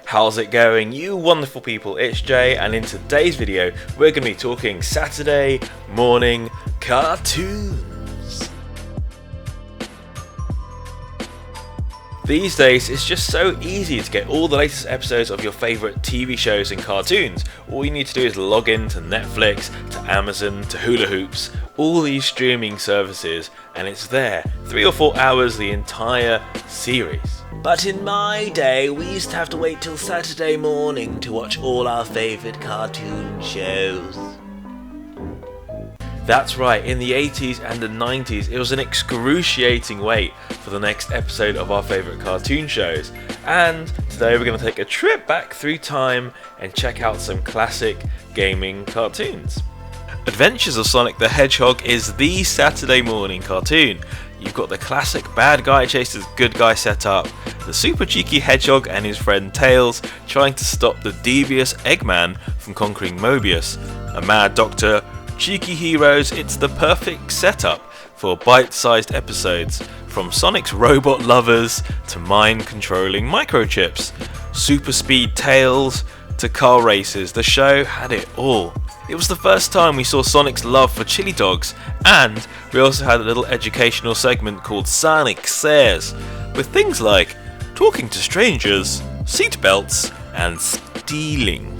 How's it going, you wonderful people? It's Jay, and in today's video we're going to be talking Saturday morning cartoons. These days it's just so easy to get all the latest episodes of your favourite TV shows and cartoons. All you need to do is log in to Netflix, to Amazon, to Hula Hoops, all these streaming services, and it's there, 3 or 4 hours the entire series. But in my day, we used to have to wait till Saturday morning to watch all our favourite cartoon shows. That's right, in the 80s and the 90s, it was an excruciating wait for the next episode of our favourite cartoon shows. And today we're going to take a trip back through time and check out some classic gaming cartoons. Adventures of Sonic the Hedgehog is the Saturday morning cartoon. You've got the classic bad guy chases good guy setup, the super cheeky Hedgehog and his friend Tails trying to stop the devious Eggman from conquering Mobius, a mad doctor, cheeky heroes. It's the perfect setup for bite-sized episodes, from Sonic's robot lovers to mind-controlling microchips, super speed Tails to car races. The show had it all. It was the first time we saw Sonic's love for chili dogs, and we also had a little educational segment called Sonic Says, with things like talking to strangers, seatbelts, and stealing.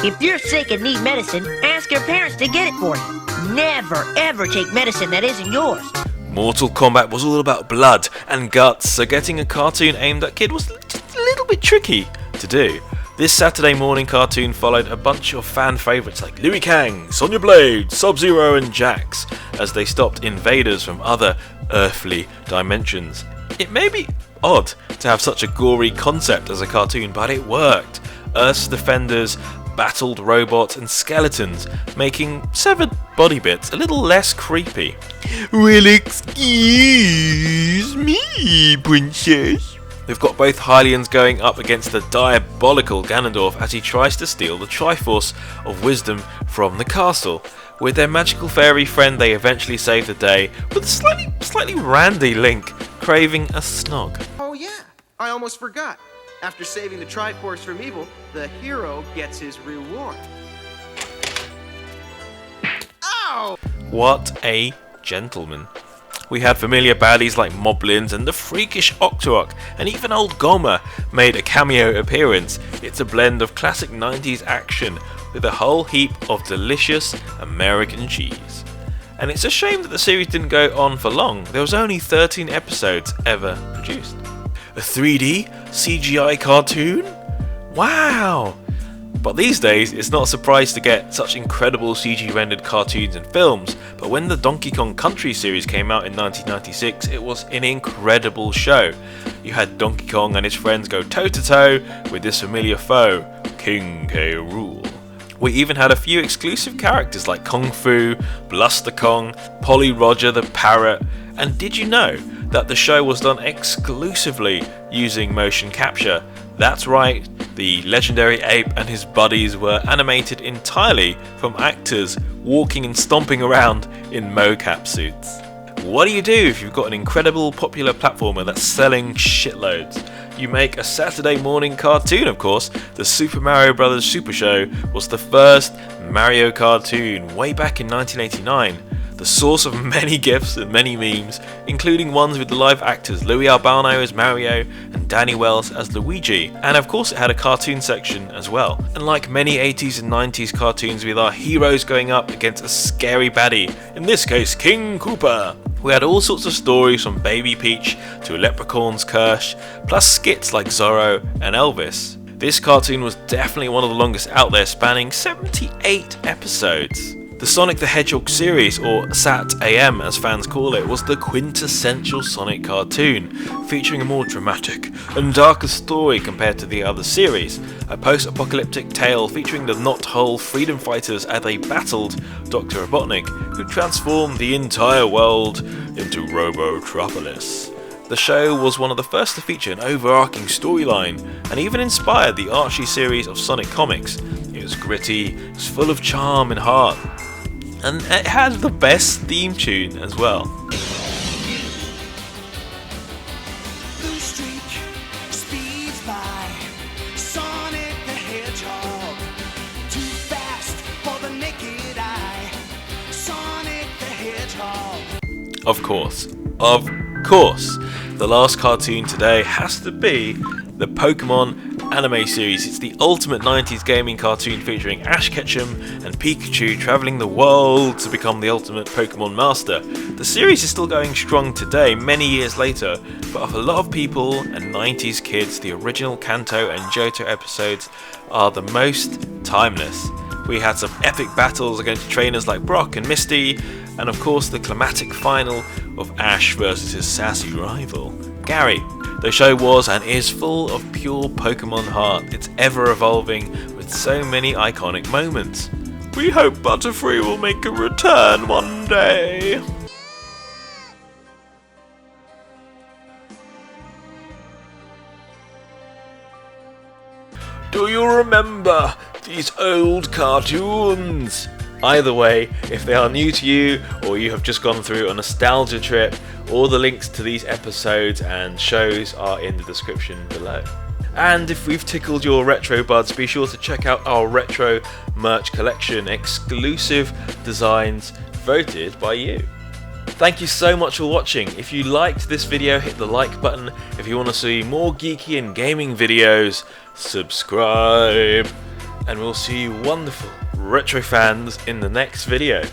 If you're sick and need medicine, ask your parents to get it for you. Never ever take medicine that isn't yours. Mortal Kombat was all about blood and guts, so getting a cartoon aimed at kids was just a little bit tricky to do. This Saturday morning cartoon followed a bunch of fan favourites like Liu Kang, Sonya Blade, Sub-Zero and Jax as they stopped invaders from other earthly dimensions. It may be odd to have such a gory concept as a cartoon, but it worked. Earth's defenders battled robots and skeletons, making severed body bits a little less creepy. Well, excuse me, princess. We've got both Hylians going up against the diabolical Ganondorf as he tries to steal the Triforce of Wisdom from the castle. With their magical fairy friend, they eventually save the day with a slightly randy Link craving a snog. Oh yeah, I almost forgot. After saving the Triforce from evil, the hero gets his reward. Ow! What a gentleman. We had familiar baddies like Moblins and the freakish Octorok, and even old Gomer made a cameo appearance. It's a blend of classic 90s action with a whole heap of delicious American cheese. And it's a shame that the series didn't go on for long. There was only 13 episodes ever produced. A 3D CGI cartoon? Wow! But these days, it's not a surprise to get such incredible CG rendered cartoons and films, but when the Donkey Kong Country series came out in 1996, it was an incredible show. You had Donkey Kong and his friends go toe to toe with this familiar foe, King K. Rool. We even had a few exclusive characters like Kung Fu, Bluster Kong, Polly Roger the Parrot, and did you know that the show was done exclusively using motion capture? That's right, the legendary ape and his buddies were animated entirely from actors walking and stomping around in mocap suits. What do you do if you've got an incredible popular platformer that's selling shitloads? You make a Saturday morning cartoon, of course. The Super Mario Bros. Super Show was the first Mario cartoon way back in 1989. The source of many gifs and many memes, including ones with the live actors Louis Albano as Mario and Danny Wells as Luigi, and of course it had a cartoon section as well. And like many 80s and 90s cartoons, with our heroes going up against a scary baddie, in this case King Koopa. We had all sorts of stories from Baby Peach to a Leprechaun's Curse, plus skits like Zorro and Elvis. This cartoon was definitely one of the longest out there, spanning 78 episodes. The Sonic the Hedgehog series, or SaTM as fans call it, was the quintessential Sonic cartoon, featuring a more dramatic and darker story compared to the other series, a post-apocalyptic tale featuring the Knot-Hole freedom fighters as they battled Dr. Robotnik, who transformed the entire world into Robotropolis. The show was one of the first to feature an overarching storyline, and even inspired the Archie series of Sonic comics. It was gritty, it was full of charm and heart, and it had the best theme tune as well. Blue streak speeds by, Of course, the last cartoon today has to be the Pokémon anime series. It's the ultimate 90s gaming cartoon featuring Ash Ketchum and Pikachu travelling the world to become the ultimate Pokémon master. The series is still going strong today, many years later, but for a lot of people and 90s kids, the original Kanto and Johto episodes are the most timeless. We had some epic battles against trainers like Brock and Misty, and of course the climatic final of Ash versus his sassy rival, Gary. The show was and is full of pure Pokemon heart. It's ever evolving with so many iconic moments. We hope Butterfree will make a return one day. Do you remember these old cartoons? Either way, if they are new to you or you have just gone through a nostalgia trip, all the links to these episodes and shows are in the description below. And if we've tickled your retro buds, be sure to check out our retro merch collection, exclusive designs voted by you. Thank you so much for watching. If you liked this video, hit the like button. If you want to see more geeky and gaming videos, subscribe. And we'll see you wonderful retro fans in the next video.